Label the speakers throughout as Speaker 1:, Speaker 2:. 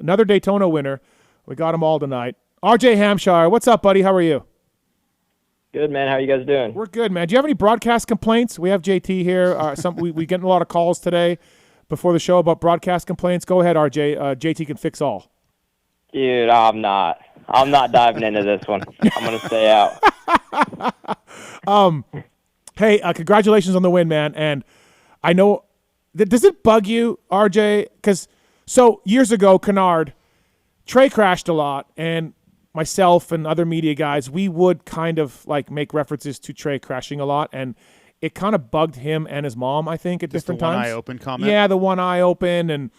Speaker 1: another Daytona winner. We got them all tonight. RJ Hampshire, what's up, buddy? How are you?
Speaker 2: Good, man. How are you guys doing?
Speaker 1: We're good, man. Do you have any broadcast complaints? We have JT here. We getting a lot of calls today before the show about broadcast complaints. Go ahead, RJ. JT can fix all.
Speaker 2: Dude, I'm not diving into this one. I'm going to stay out.
Speaker 1: Hey, congratulations on the win, man. And I know, does it bug you, RJ? Because years ago, Kennard, Trey crashed a lot, and myself and other media guys, we would kind of like make references to Trey crashing a lot, and it kind of bugged him and his mom, I think, at different times.
Speaker 3: The one eye open comment?
Speaker 1: Yeah, the one eye open, and,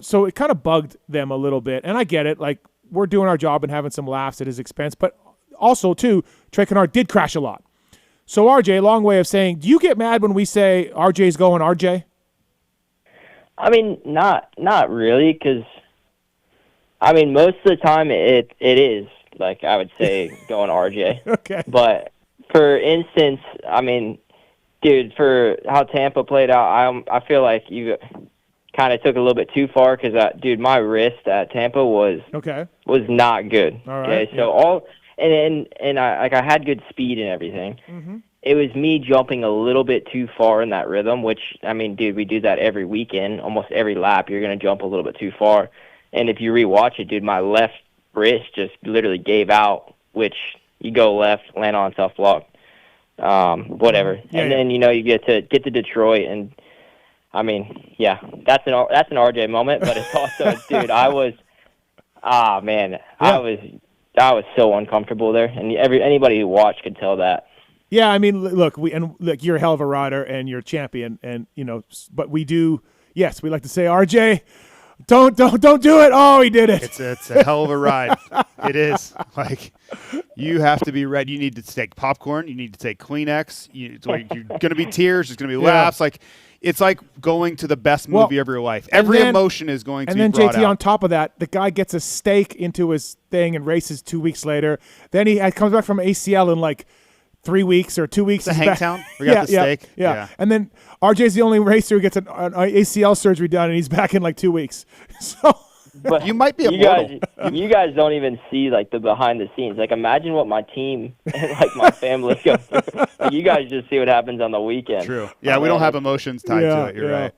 Speaker 1: so it kind of bugged them a little bit. And I get it. Like, we're doing our job and having some laughs at his expense. But also, too, Trey Kennard did crash a lot. So, RJ, long way of saying, do you get mad when we say RJ's going RJ?
Speaker 2: I mean, not really, because, I mean, most of the time it is, like, I would say, going RJ.
Speaker 1: Okay.
Speaker 2: But, for instance, I mean, dude, for how Tampa played out, I feel like you kind of took a little bit too far because, dude, my wrist at Tampa was not good.
Speaker 1: All right.
Speaker 2: Okay, so I had good speed and everything.
Speaker 1: Mm-hmm.
Speaker 2: It was me jumping a little bit too far in that rhythm, which, I mean, dude, we do that every weekend. Almost every lap, you're going to jump a little bit too far. And if you rewatch it, dude, my left wrist just literally gave out, which you go left, land on tough block, whatever. Then, you get to Detroit, and, I mean, yeah, that's an RJ moment, but it's also, dude, I was so uncomfortable there, and anybody who watched could tell that.
Speaker 1: Yeah, I mean, look, you're a hell of a rider and you're a champion, and but we do, yes, we like to say, RJ, don't do it. Oh, he did it.
Speaker 3: It's a hell of a ride. It is. Like, you have to be ready. You need to take popcorn. You need to take Kleenex. You're going to be tears. There's going to be laughs. Like, it's like going to the best movie of your life. Every emotion is going to be brought out.
Speaker 1: And then JT, on top of that, the guy gets a stake into his thing and races 2 weeks later. Then he comes back from ACL in like 3 weeks or 2 weeks.
Speaker 3: The Hangtown? We got the stake?
Speaker 1: Yeah. And then RJ's the only racer who gets an ACL surgery done, and he's back in like 2 weeks. So,
Speaker 2: but
Speaker 3: you might be immortal.
Speaker 2: You guys don't even see, like, the behind the scenes. Like, imagine what my team and, like, my family go through. Like, you guys just see what happens on the weekend.
Speaker 3: True. Yeah, we don't have emotions tied to it. You're right.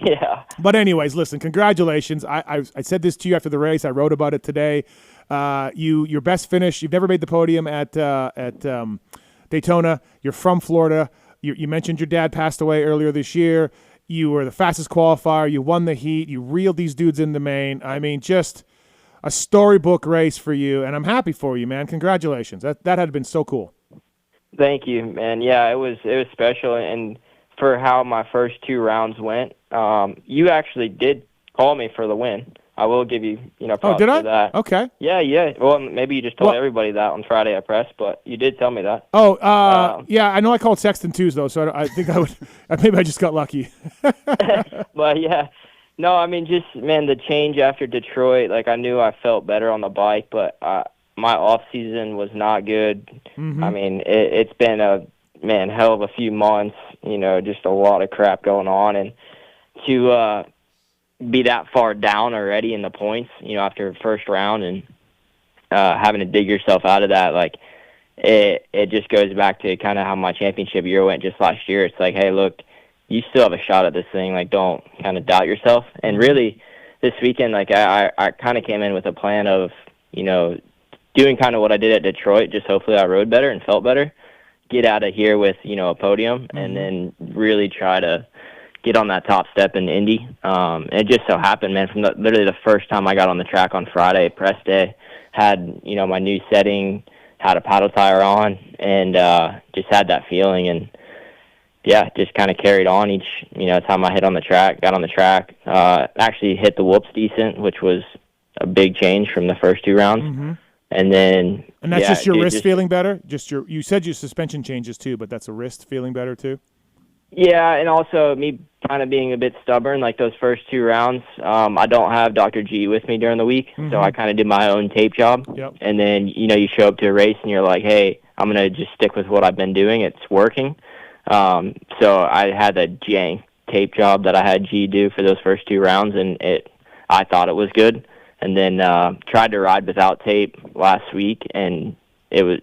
Speaker 2: Yeah.
Speaker 1: But anyways, listen, congratulations. I said this to you after the race. I wrote about it today. Your best finish. You've never made the podium at Daytona. You're from Florida. You mentioned your dad passed away earlier this year. You were the fastest qualifier. You won the heat. You reeled these dudes in the main. I mean, just a storybook race for you, and I'm happy for you, man. Congratulations. That had been so cool.
Speaker 2: Thank you, man. Yeah, it was special, and for how my first 2 rounds went, you actually did call me for the win. I will give you, props for that.
Speaker 1: Okay.
Speaker 2: Yeah. Well, maybe you just told everybody that on Friday at press, but you did tell me that.
Speaker 1: Yeah, I know I called Sexton too, though, so I think I would. Maybe I just got lucky.
Speaker 2: But, yeah. No, I mean, just, man, the change after Detroit, like, I knew I felt better on the bike, but my off-season was not good.
Speaker 1: Mm-hmm.
Speaker 2: I mean, it's been hell of a few months, just a lot of crap going on, and to be that far down already in the points, after first round, and having to dig yourself out of that, like, it just goes back to kind of how my championship year went just last year. It's like, hey, look, you still have a shot at this thing. Like, don't kind of doubt yourself. And really, this weekend, like, I kind of came in with a plan of, doing kind of what I did at Detroit, just hopefully I rode better and felt better, get out of here with, a podium, and then really try to get on that top step in Indy. And it just so happened, man, from literally the first time I got on the track on Friday, press day, had, my new setting, had a paddle tire on, and just had that feeling. And, yeah, just kind of carried on each, time I got on the track. Actually hit the whoops decent, which was a big change from the first 2 rounds.
Speaker 1: Mm-hmm.
Speaker 2: And then...
Speaker 1: And that's just your wrist feeling better? You said your suspension changes too, but that's a wrist feeling better too?
Speaker 2: Yeah, and also me kind of being a bit stubborn, like those first 2 rounds. I don't have Dr. G with me during the week, so I kind of did my own tape job.
Speaker 1: Yep.
Speaker 2: And then, you show up to a race and you're like, hey, I'm going to just stick with what I've been doing. It's working. So I had a jank tape job that I had G do for those first 2 rounds, and I thought it was good. And then tried to ride without tape last week, and it was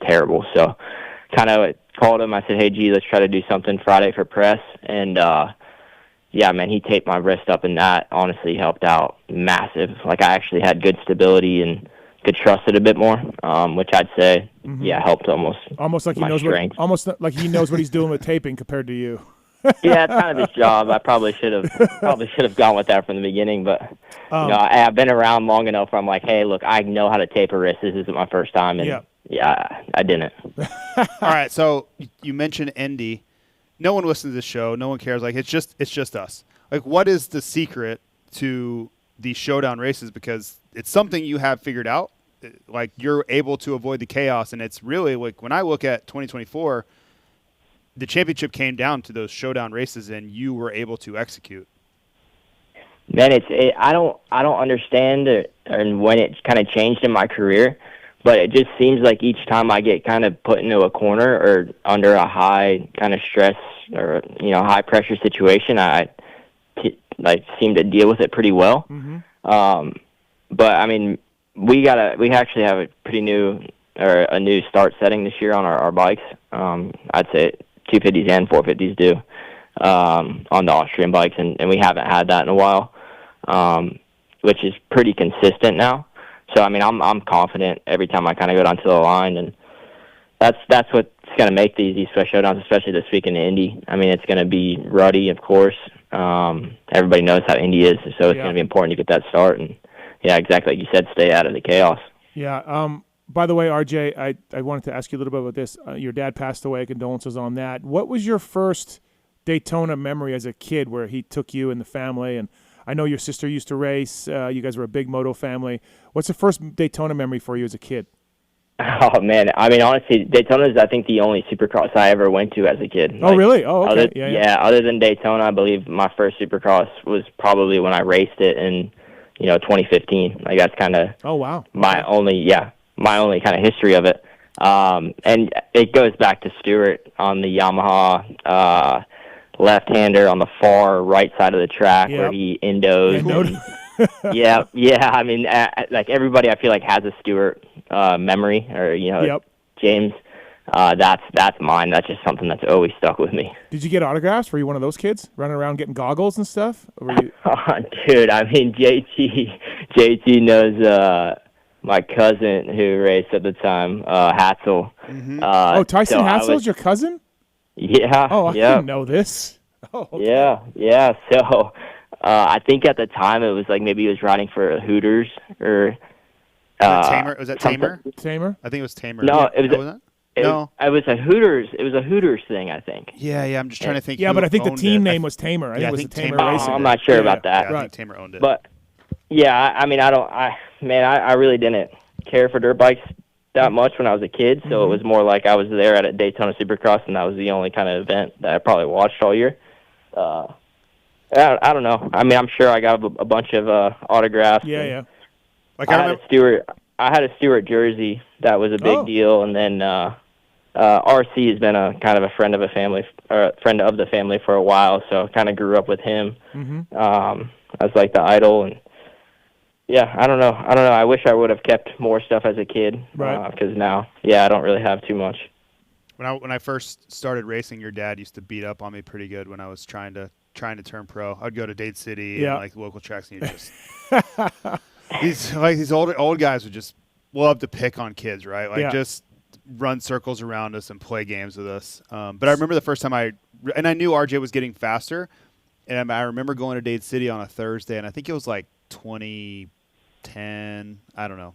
Speaker 2: terrible. So kind of called him. I said, hey, let's try to do something Friday for press. And, yeah, man, he taped my wrist up, and that honestly helped out massive. Like, I actually had good stability and could trust it a bit more, which I'd say, yeah, helped
Speaker 1: almost like he
Speaker 2: my
Speaker 1: knows
Speaker 2: strength.
Speaker 1: what he's doing with taping compared to you.
Speaker 2: Yeah, it's kind of his job. I probably should have gone with that from the beginning, but I've been around long enough where I'm like, hey, look, I know how to tape a wrist. This isn't my first time, and yeah, I didn't.
Speaker 3: All right, so you mentioned Indy. No one listens to this show. No one cares. Like, it's just us. Like, what is the secret to these showdown races? Because it's something you have figured out. Like, you're able to avoid the chaos, and it's really like when I look at 2024. The championship came down to those showdown races, and you were able to execute.
Speaker 2: Man, I don't understand it, and when it kind of changed in my career, but it just seems like each time I get kind of put into a corner or under a high kind of stress or high pressure situation, I seem to deal with it pretty well. But I mean, we actually have a pretty new start setting this year on our bikes. I'd say 250s and 450s do on the Austrian bikes, and we haven't had that in a while, which is pretty consistent now. So I mean, I'm confident every time I kind of go down to the line, and that's what's going to make these special showdowns, especially this week in the Indy. I mean, it's going to be ruddy, of course. Everybody knows how Indy is, so it's going to be important to get that start, and yeah, exactly like you said, stay out of the chaos.
Speaker 1: Yeah. By the way, RJ, I wanted to ask you a little bit about this. Your dad passed away. Condolences on that. What was your first Daytona memory as a kid where he took you and the family? And I know your sister used to race. You guys were a big moto family. What's the first Daytona memory for you as a kid?
Speaker 2: Oh, man. I mean, honestly, Daytona is, I think, the only Supercross I ever went to as a kid.
Speaker 1: Oh, really? Oh, okay.
Speaker 2: Other than Daytona, I believe my first Supercross was probably when I raced it in, 2015. Like, that's kind of my only kind of history of it. And it goes back to Stewart on the Yamaha left-hander on the far right side of the track where he endos. Yeah. I mean, like everybody I feel like has a Stewart memory or, James. That's mine. That's just something that's always stuck with me.
Speaker 1: Did you get autographs? Were you one of those kids running around getting goggles and stuff? Or were you...
Speaker 2: Dude, I mean, JT knows my cousin who raced at the time, Hatzel.
Speaker 1: Tyson Hatzel's your cousin?
Speaker 2: Yeah.
Speaker 1: Oh, I didn't know this. Oh, okay.
Speaker 2: Yeah. So I think at the time it was like maybe he was riding for Hooters or
Speaker 3: Tamer. Was that Tamer?
Speaker 1: Tamer?
Speaker 3: I think it was Tamer.
Speaker 2: No, it was.
Speaker 3: Was it? No.
Speaker 2: It was a Hooters. It was a Hooters thing, I think.
Speaker 3: Yeah. I'm just trying to think.
Speaker 1: Yeah, but I think the team name was Tamer. I think it was the Tamer Racing.
Speaker 2: I'm not sure about that.
Speaker 3: Yeah, I think Tamer owned it.
Speaker 2: But yeah, I mean, I really didn't care for dirt bikes that much when I was a kid. So it was more like I was there at a Daytona Supercross, and that was the only kind of event that I probably watched all year. I don't know. I mean, I'm sure I got a bunch of autographs.
Speaker 1: Yeah.
Speaker 2: Like I had a Stewart jersey that was a big deal, and then RC has been a kind of a friend of the family for a while, so kind of grew up with him as like the idol. And yeah, I don't know. I wish I would have kept more stuff as a kid, because now, I don't really have too much.
Speaker 3: When I first started racing, your dad used to beat up on me pretty good when I was trying to turn pro. I'd go to Dade City and like local tracks, and these old guys would just love to pick on kids, right? Like just run circles around us and play games with us. But I remember the first time I knew RJ was getting faster, and I remember going to Dade City on a Thursday, and I think it was like 2010, I don't know,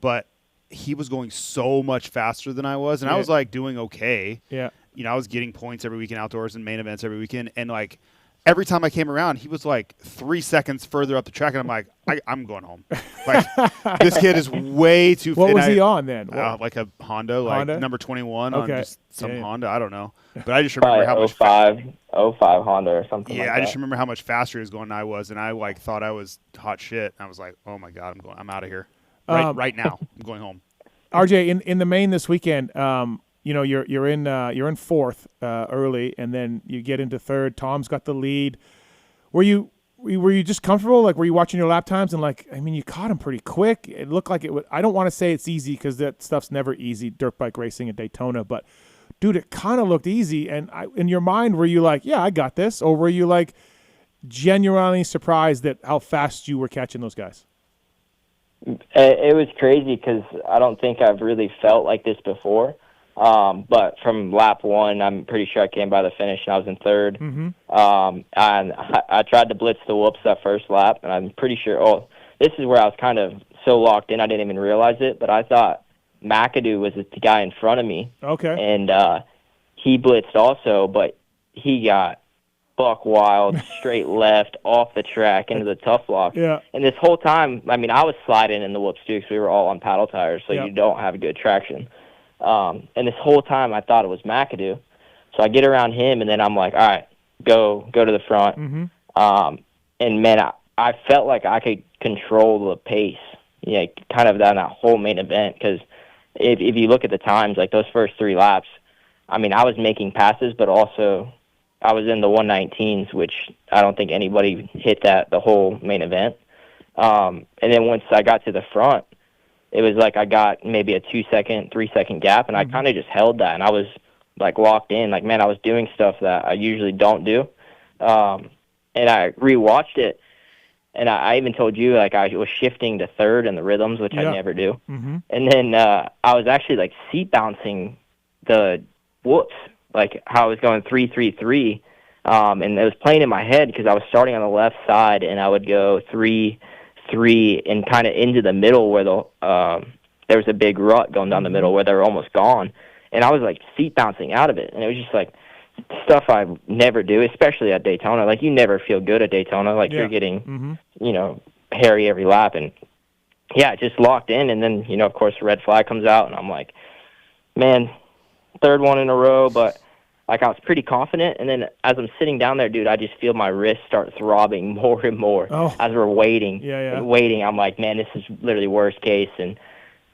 Speaker 3: but he was going so much faster than I was, and I was like doing okay. Yeah, I was getting points every weekend outdoors and main events every weekend, and like every time I came around, he was like 3 seconds further up the track, and I'm like, I'm going home. Like, this kid is way too.
Speaker 1: What was he on then?
Speaker 3: Like a Honda, number 21 on just some Honda. I don't know, but I just remember how much
Speaker 2: 05 Honda or something.
Speaker 3: Yeah, I just remember how much faster he was going than I was, and I like thought I was hot shit. I was like, oh my god, I'm out of here right now. I'm going home.
Speaker 1: RJ, in the main this weekend, you're in fourth early, and then you get into third. Tom's got the lead. Were you were you just comfortable? Like, were you watching your lap times and like, I mean, you caught him pretty quick. It looked like it would. I don't want to say it's easy because that stuff's never easy, dirt bike racing at Daytona. But dude, it kind of looked easy. And in your mind, were you like, yeah, I got this, or were you like genuinely surprised at how fast you were catching those guys?
Speaker 2: It was crazy because I don't think I've really felt like this before. But from lap 1, I'm pretty sure I came by the finish and I was in third.
Speaker 1: Mm-hmm.
Speaker 2: And I tried to blitz the whoops that first lap, and I'm pretty sure. Oh, this is where I was kind of so locked in I didn't even realize it. But I thought McAdoo was the guy in front of me.
Speaker 1: Okay.
Speaker 2: And he blitzed also, but he got buck wild, straight left, off the track into the tough block.
Speaker 1: Yeah.
Speaker 2: And this whole time, I mean, I was sliding in the whoops too because we were all on paddle tires, so you don't have good traction. And this whole time I thought it was McAdoo. So I get around him, and then I'm like, all right, go to the front.
Speaker 1: Mm-hmm.
Speaker 2: And, man, I felt like I could control the pace, kind of down that whole main event because if you look at the times, like those first 3 laps, I mean, I was making passes, but also I was in the 119s, which I don't think anybody hit that the whole main event. And then once I got to the front, it was like I got maybe a 2-second, 3-second gap, and I kind of just held that, and I was like locked in. Like, man, I was doing stuff that I usually don't do. And I rewatched it, and I even told you, like, I was shifting to third in the rhythms, which I never do.
Speaker 1: Mm-hmm.
Speaker 2: And then I was actually, like, seat bouncing the whoops, like how I was going 3-3-3. And it was playing in my head because I was starting on the left side, and I would go 3-3 and kind of into the middle where there was a big rut going down the middle where they were almost gone. And I was, like, seat bouncing out of it. And it was just, like, stuff I never do, especially at Daytona. Like, you never feel good at Daytona. Like, you're getting, hairy every lap. And, yeah, it just locked in. And then, of course, the red flag comes out. And I'm like, man, third one in a row. But, like, I was pretty confident. And then as I'm sitting down there, dude, I just feel my wrist start throbbing more and more as we're waiting. Waiting. I'm like, man, this is literally worst case. And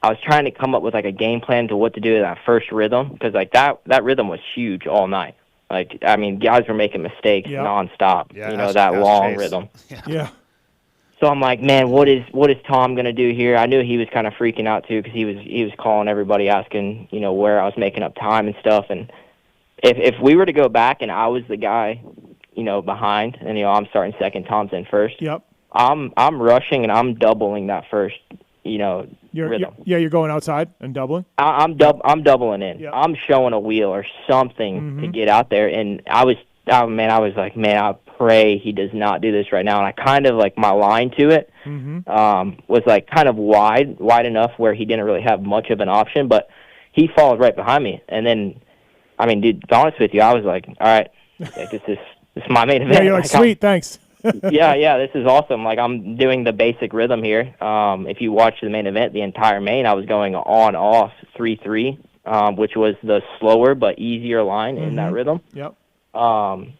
Speaker 2: I was trying to come up with, like, a game plan to what to do in that first rhythm because, like, that rhythm was huge all night. Like, I mean, guys were making mistakes nonstop, that long rhythm.
Speaker 1: Yeah.
Speaker 2: So I'm like, man, what is Tom going to do here? I knew he was kind of freaking out, too, because he was calling everybody, asking, where I was making up time and stuff. And if we were to go back and I was the guy, behind, and, I'm starting second, Tom's in first, I'm rushing and I'm doubling that first, rhythm.
Speaker 1: You're going outside and doubling?
Speaker 2: I'm doubling in.
Speaker 1: Yep.
Speaker 2: I'm showing a wheel or something to get out there. And I was like, man, I pray he does not do this right now. And I kind of, like, my line to it was, like, kind of wide enough where he didn't really have much of an option. But he followed right behind me. And then, I mean, dude, to be honest with you, I was like, all right, this is my main event.
Speaker 1: Yeah, you're like, sweet, thanks.
Speaker 2: yeah, this is awesome. Like, I'm doing the basic rhythm here. If you watch the main event, the entire main, I was going on-off 3-3, which was the slower but easier line in that rhythm.
Speaker 1: Yep.
Speaker 2: And,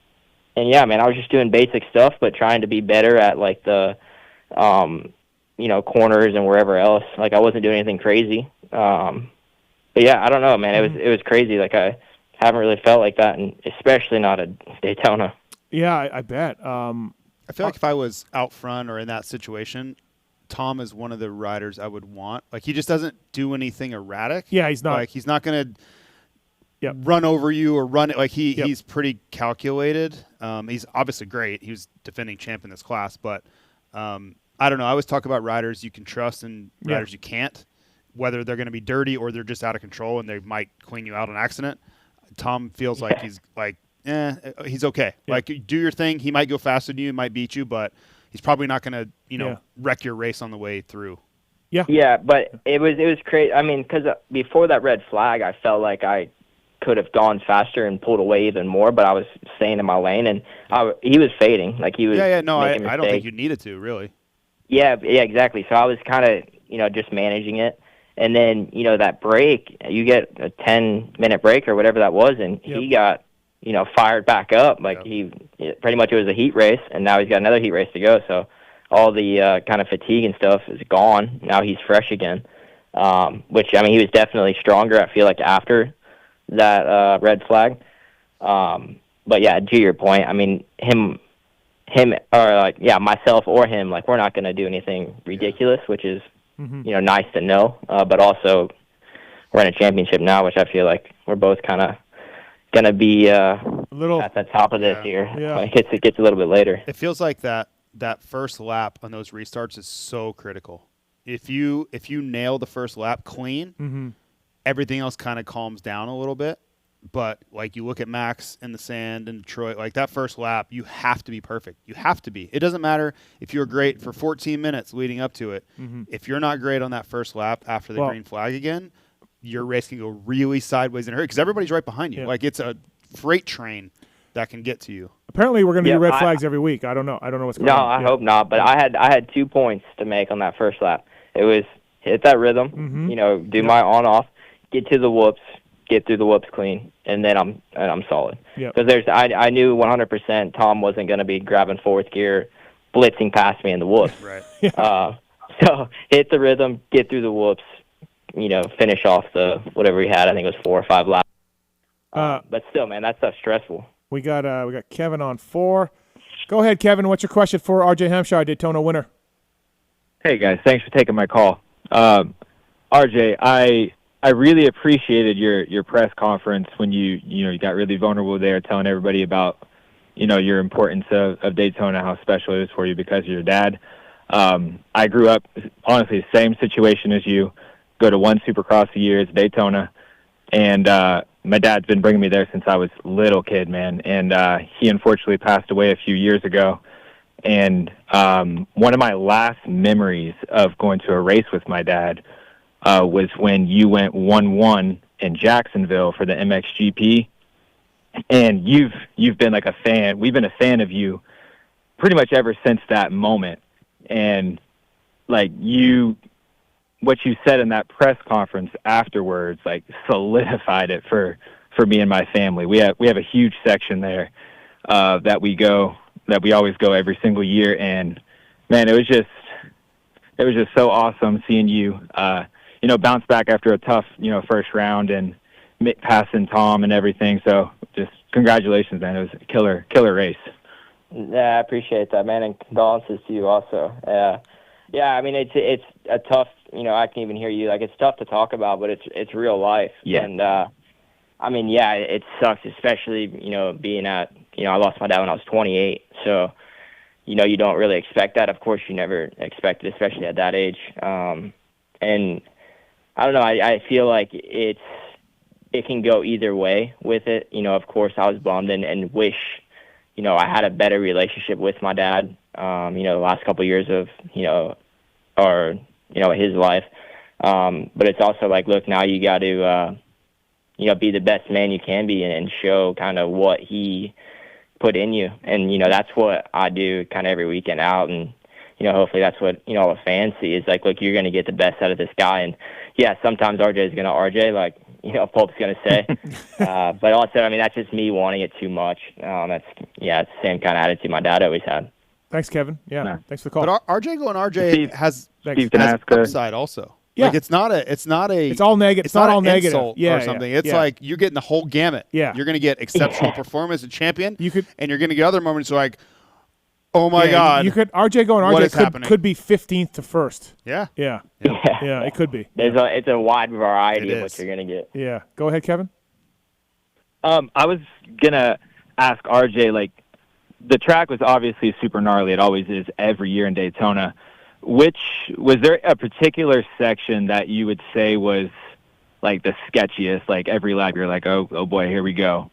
Speaker 2: yeah, man, I was just doing basic stuff but trying to be better at, like, the, corners and wherever else. Like, I wasn't doing anything crazy. But, yeah, I don't know, man. It was crazy. Like, I haven't really felt like that, and especially not at Daytona.
Speaker 1: Yeah, I bet.
Speaker 3: I feel like if I was out front or in that situation, Tom is one of the riders I would want. Like, he just doesn't do anything erratic.
Speaker 1: Yeah, he's not.
Speaker 3: Like, he's not going to run over you or run it. Like, he's pretty calculated. He's obviously great. He was defending champ in this class. But I don't know. I always talk about riders you can trust and riders you can't, whether they're going to be dirty or they're just out of control and they might clean you out on accident. Tom feels like he's like, he's okay. Yeah. Like, do your thing. He might go faster than you, might beat you, but he's probably not going to, wreck your race on the way through.
Speaker 2: Yeah. Yeah, but it was crazy. I mean, because before that red flag, I felt like I could have gone faster and pulled away even more, but I was staying in my lane, and he was fading. Like, he was
Speaker 3: No, I
Speaker 2: making
Speaker 3: don't think you needed to, really.
Speaker 2: Yeah, exactly. So I was kind of, just managing it. And then, that break, you get a 10-minute break or whatever that was, and he got, fired back up. Like, pretty much it was a heat race, and now he's got another heat race to go. So all the kind of fatigue and stuff is gone. Now he's fresh again, which, I mean, he was definitely stronger, I feel like, after that red flag. But, yeah, to your point, I mean, him him or myself or him, like we're not going to do anything ridiculous, which is nice to know. But also we're in a championship now, which I feel like we're both kind of going to be at the top of this year.
Speaker 1: Yeah.
Speaker 2: Like it gets a little bit later.
Speaker 3: It feels like that first lap on those restarts is so critical. If you nail the first lap clean, everything else kind of calms down a little bit. But like you look at Max in the sand in Detroit, like that first lap, you have to be perfect. You have to be. It doesn't matter if you're great for 14 minutes leading up to it. If you're not great on that first lap after the green flag again, your race can go really sideways in a hurry because everybody's right behind you.
Speaker 1: Yeah.
Speaker 3: Like it's a freight train that can get to you.
Speaker 1: Apparently, we're going to do red flags every week. I don't know what's going on.
Speaker 2: No, I hope not. But I had 2 points to make on that first lap. It was hit that rhythm, do my on-off, get to the whoops, get through the whoops clean, and then I'm solid. Because I knew 100% Tom wasn't going to be grabbing fourth gear, blitzing past me in the whoops.
Speaker 3: Right.
Speaker 2: So hit the rhythm, get through the whoops, finish off the whatever we had. I think it was 4 or 5 laps. But still, man, that stuff's stressful.
Speaker 1: We got Kevin on 4. Go ahead, Kevin. What's your question for RJ Hampshire, Daytona winner?
Speaker 4: Hey guys, thanks for taking my call. RJ, I really appreciated your press conference when you got really vulnerable there, telling everybody about your importance of Daytona, how special it is for you because of your dad. I grew up honestly same situation as you. Go to one Supercross a year, it's Daytona, and my dad's been bringing me there since I was a little kid, man. And he unfortunately passed away a few years ago. And one of my last memories of going to a race with my dad was when you went 1-1 in Jacksonville for the MXGP. And you've been like a fan. We've been a fan of you pretty much ever since that moment. And like what you said in that press conference afterwards, like solidified it for me and my family. We have a huge section there that we always go every single year. And man, it was just so awesome seeing you, bounce back after a tough, first round and passing Tom and everything. So just congratulations, man. It was a killer race.
Speaker 2: Yeah, I appreciate that, man, and condolences to you also. Yeah, I mean it's a tough. I can even hear you. Like it's tough to talk about, but it's real life.
Speaker 4: Yeah.
Speaker 2: And I mean, yeah, it sucks, especially being at. I lost my dad when I was 28, so you don't really expect that. Of course, you never expect it, especially at that age. And I don't know. I feel like it can go either way with it. Of course, I was bummed and wish. I had a better relationship with my dad, the last couple of years of, his life. But it's also like, look, now you got to, be the best man you can be and show kind of what he put in you. And, that's what I do kind of every weekend out. And, hopefully that's what, all the fans see is like, look, you're going to get the best out of this guy. And yeah, sometimes RJ is going to RJ, like, Pulp's going to say. But also, I mean, that's just me wanting it too much. It's the same kind of attitude my dad always had.
Speaker 1: Thanks, Kevin. Yeah,
Speaker 4: No.
Speaker 1: Thanks for the call.
Speaker 3: But RJ going RJ
Speaker 4: Steve,
Speaker 3: has
Speaker 4: Steve, can I
Speaker 3: has
Speaker 4: ask a-
Speaker 3: upside also.
Speaker 1: Yeah.
Speaker 3: Like it's not a
Speaker 1: It's all negative. It's not all
Speaker 3: an
Speaker 1: negative.
Speaker 3: insult
Speaker 1: Yeah,
Speaker 3: or something.
Speaker 1: yeah,
Speaker 3: It's
Speaker 1: yeah.
Speaker 3: like you're getting the whole gamut.
Speaker 1: Yeah.
Speaker 3: You're going to get exceptional performance and champion.
Speaker 1: You could-
Speaker 3: and you're going to get other moments like, oh my
Speaker 1: Yeah,
Speaker 3: God.
Speaker 1: you could RJ going
Speaker 3: What
Speaker 1: RJ
Speaker 3: is happening?
Speaker 1: could be 15th to first.
Speaker 3: Yeah.
Speaker 1: Yeah,
Speaker 2: Yeah.
Speaker 1: it could be.
Speaker 2: It's a wide variety
Speaker 3: It
Speaker 2: of what
Speaker 3: is.
Speaker 2: you're going to get.
Speaker 1: Yeah, go ahead, Kevin.
Speaker 4: I was gonna ask RJ, like, the track was obviously super gnarly. It always is every year in Daytona. Was there a particular section that you would say was like the sketchiest? Like every lap, you're like, oh boy, here we go.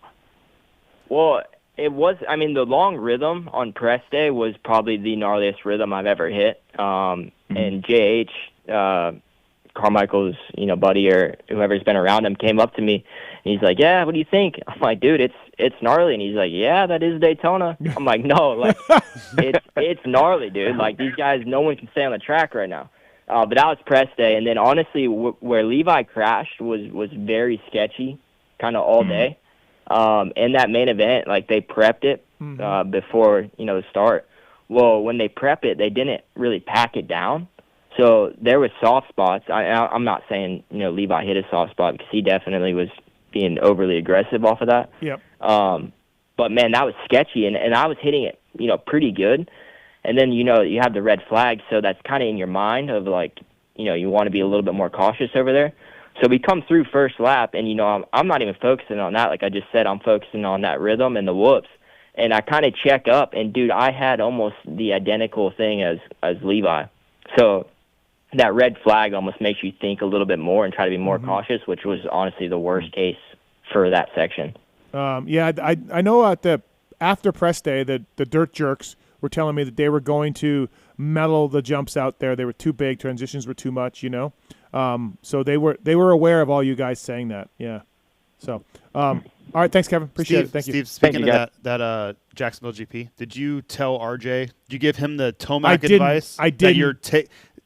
Speaker 2: Well, it was. I mean, the long rhythm on press day was probably the gnarliest rhythm I've ever hit. And JH, Carmichael's buddy or whoever's been around him, came up to me and he's like, "Yeah, what do you think?" I'm like, "Dude, it's gnarly." And he's like, "Yeah, that is Daytona." I'm like, "No, like it's gnarly, dude. Like these guys, no one can stay on the track right now." But that was press day, and then honestly, where Levi crashed was very sketchy, kind of all day. In that main event, like they prepped it before the start. Well, when they prep it, they didn't really pack it down. So there was soft spots. I'm not saying Levi hit a soft spot because he definitely was being overly aggressive off of that.
Speaker 1: Yep.
Speaker 2: But, man, that was sketchy, and I was hitting it, pretty good. And then, you have the red flag, so that's kind of in your mind of, like, you want to be a little bit more cautious over there. So we come through first lap, and, I'm not even focusing on that. Like I just said, I'm focusing on that rhythm and the whoops. And I kind of check up, and, dude, I had almost the identical thing as Levi. So that red flag almost makes you think a little bit more and try to be more cautious, which was honestly the worst case for that section.
Speaker 1: I know at the after press day, the dirt jerks were telling me that they were going to mellow the jumps out there. They were too big. Transitions were too much, So they were aware of all you guys saying that. Yeah. So, all right. Thanks, Kevin. Appreciate it. Thank you.
Speaker 3: Steve, speaking
Speaker 2: you,
Speaker 3: of that Jacksonville GP, did you tell RJ? Did you give him the Tomac advice?
Speaker 1: I did.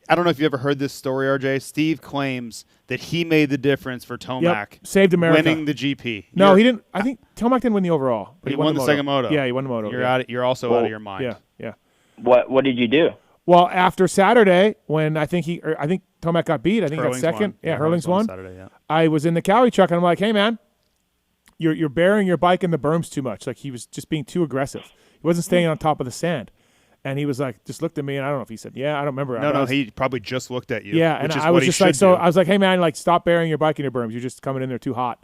Speaker 3: I don't know if you ever heard this story, RJ. Steve claims that he made the difference for Tomac.
Speaker 1: Saved America.
Speaker 3: Winning the GP.
Speaker 1: No, he didn't. I think Tomac didn't win the overall.
Speaker 3: But he won the second moto.
Speaker 1: Yeah, he won the moto.
Speaker 3: You're also out of your mind.
Speaker 1: Yeah.
Speaker 2: What did you do?
Speaker 1: Well, after Saturday, when I think Tomac got beat, I think he got second.
Speaker 3: Won.
Speaker 1: Hurling's won.
Speaker 3: Saturday, yeah.
Speaker 1: I was in the Cali truck, and I'm like, hey, man, you're burying your bike in the berms too much. Like, he was just being too aggressive. He wasn't staying on top of the sand. And he was like, just looked at me, and I don't know if he said, yeah, I don't remember.
Speaker 3: No, he probably just looked at you.
Speaker 1: Yeah, and I was just like, I was like, hey, man, like, stop burying your bike in your berms. You're just coming in there too hot.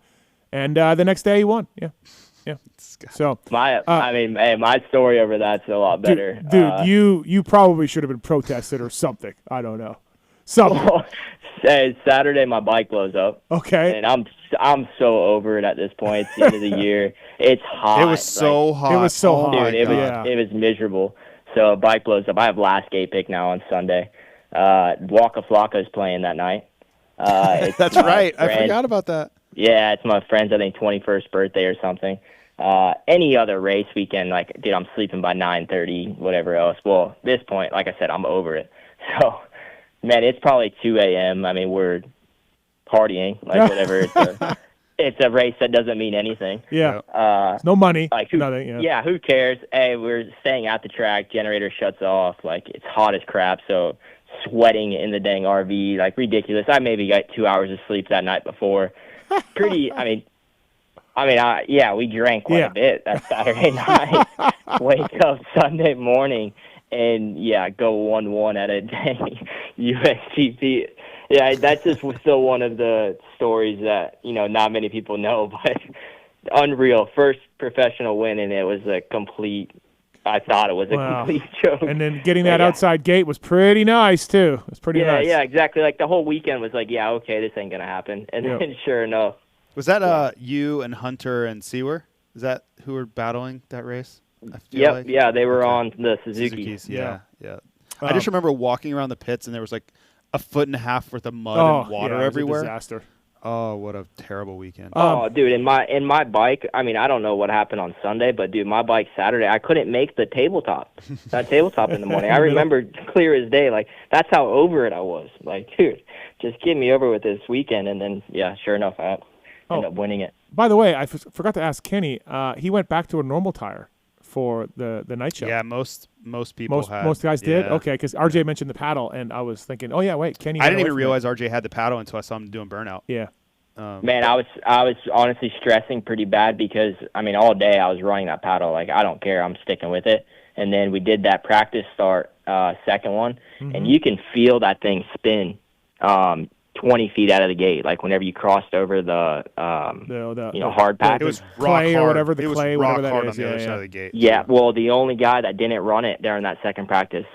Speaker 1: And the next day he won. Yeah. So
Speaker 2: my story over that's a lot better.
Speaker 1: Dude, you probably should have been protested or something. I don't know. Something.
Speaker 2: Saturday my bike blows up.
Speaker 1: Okay.
Speaker 2: And I'm so over it at this point. It's the end of the year. It's hot.
Speaker 3: It was so hot.
Speaker 1: It was so hot.
Speaker 2: Dude, it was miserable. So bike blows up. I have last gate pick now on Sunday. Waka Flocka's playing that night.
Speaker 3: That's right. I forgot about that.
Speaker 2: Yeah, it's my friend's, I think, 21st birthday or something. Any other race weekend, like, dude, I'm sleeping by 9:30, whatever else. Well, at this point, like I said, I'm over it. So, man, it's probably 2 a.m. I mean, we're partying, like, whatever. It's a race that doesn't mean anything.
Speaker 1: Yeah. No money.
Speaker 2: Like,
Speaker 1: nothing.
Speaker 2: Yeah, who cares? Hey, we're staying at the track. Generator shuts off. Like, it's hot as crap, so sweating in the dang RV, like, ridiculous. I maybe got 2 hours of sleep that night before. Pretty, we drank quite a bit that Saturday night. Wake up Sunday morning and, go 1-1 at a dang USGP. Yeah, that's just still one of the stories that, not many people know, but unreal. First professional win, and it was I thought it was a complete joke.
Speaker 1: And then getting that outside gate was pretty nice, too. It was pretty nice.
Speaker 2: Yeah, exactly. Like, the whole weekend was like, okay, this ain't going to happen. And then sure enough.
Speaker 3: Was that you and Hunter and Seawer? Is that who were battling that race?
Speaker 2: Yep, they were on the Suzuki's.
Speaker 3: Yeah. I just remember walking around the pits, and there was like a foot and a half worth of mud and water everywhere.
Speaker 1: It was a disaster.
Speaker 3: Oh, what a terrible weekend.
Speaker 2: Dude, in my bike, I mean, I don't know what happened on Sunday, but, dude, my bike Saturday, I couldn't make the tabletop. That tabletop in the morning. I remember clear as day. Like, that's how over it I was. Like, dude, just get me over with this weekend. And then, sure enough, I ended up winning it.
Speaker 1: By the way, I forgot to ask Kenny. He went back to a normal tire for the night show.
Speaker 3: Yeah, most people had.
Speaker 1: Most guys did? Okay, because RJ mentioned the paddle, and I was thinking, Kenny.
Speaker 3: I didn't even realize RJ had the paddle until I saw him doing burnout.
Speaker 1: Yeah.
Speaker 2: Man, I was honestly stressing pretty bad because, I mean, all day I was running that paddle. Like, I don't care. I'm sticking with it. And then we did that practice start, second one, and you can feel that thing spin 20 feet out of the gate. Like, whenever you crossed over the hard pack.
Speaker 3: It was
Speaker 1: clay
Speaker 3: rock
Speaker 1: or whatever
Speaker 3: hard.
Speaker 1: the clay, whatever that
Speaker 3: hard
Speaker 1: is.
Speaker 3: On the other side of the gate.
Speaker 2: Yeah, well, the only guy that didn't run it during that second practice,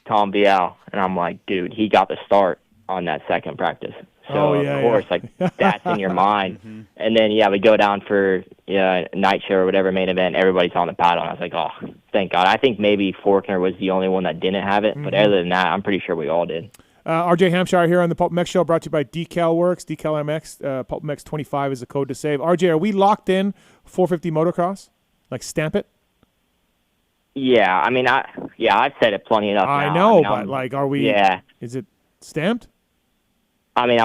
Speaker 2: Tom Vial. And I'm like, dude, he got the start on that second practice. So, of course, like, that's in your mind. And then, we go down for night show or whatever main event. Everybody's on the paddle. And I was like, oh, thank God. I think maybe Faulkner was the only one that didn't have it. But other than that, I'm pretty sure we all did.
Speaker 1: RJ Hampshire here on the Pulp MX Show, brought to you by Decal Works. Decal MX, Pulp MX 25 is the code to save. RJ, are we locked in 450 motocross? Like, stamp it?
Speaker 2: Yeah, I mean, I've said it plenty enough now.
Speaker 1: I know, but, like, are we? Yeah. Is it stamped?
Speaker 2: I mean,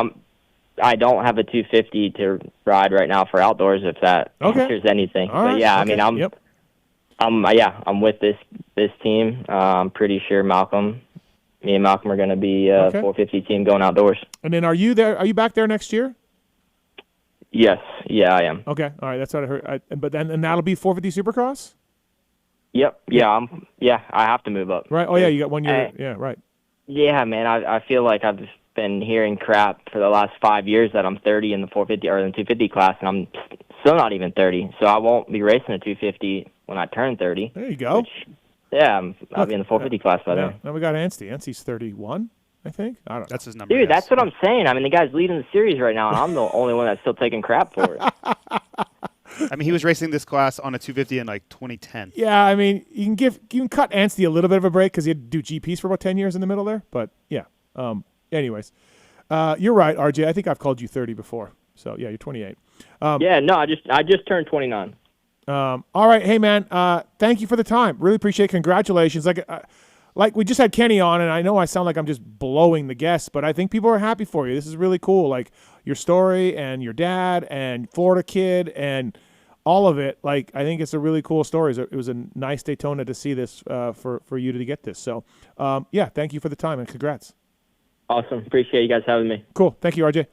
Speaker 2: I don't have a 250 to ride right now for outdoors, if that answers anything.
Speaker 1: All
Speaker 2: but
Speaker 1: right.
Speaker 2: I mean, I'm with this team. I'm pretty sure me and Malcolm are going to be a 450 team going outdoors.
Speaker 1: And then are you there? Are you back there next year?
Speaker 2: Yes. Yeah, I am.
Speaker 1: Okay, all right, that's what I heard. But then and that'll be 450 Supercross,
Speaker 2: Yep. Yeah. I have to move up.
Speaker 1: right? Oh yeah, you got 1 year.
Speaker 2: I-
Speaker 1: Yeah, right.
Speaker 2: Yeah, man. I feel like I've just been hearing crap for the last 5 years that I'm 30 in the 450 or in the 250 class, and I'm still not even 30. So I won't be racing a 250 when I turn 30.
Speaker 1: There you go.
Speaker 2: Which, yeah, I'll be in the 450 class by then.
Speaker 1: Now we got Anstey. Anstey's 31, I think. I don't know.
Speaker 3: That's his number.
Speaker 2: Dude,
Speaker 3: yes.
Speaker 2: that's what I'm saying. I mean, the guy's leading the series right now, and I'm the only one that's still taking crap for it.
Speaker 3: I mean, he was racing this class on a 250 in like 2010.
Speaker 1: Yeah, I mean, you can cut Anstey a little bit of a break because he had to do GPs for about 10 years in the middle there. But yeah. Anyways, you're right, RJ. I think I've called you 30 before. So yeah, you're 28.
Speaker 2: Yeah, no, I just turned 29.
Speaker 1: All right, hey man, thank you for the time. Really appreciate it. Congratulations. Like we just had Kenny on, and I know I sound like I'm just blowing the guests, but I think people are happy for you. This is really cool. Like your story and your dad and Florida kid and all of it. Like I think it's a really cool story. It was a nice Daytona to see this for you to get this. So yeah, thank you for the time and congrats.
Speaker 2: Awesome. Appreciate you guys having me.
Speaker 1: Cool. Thank you, RJ.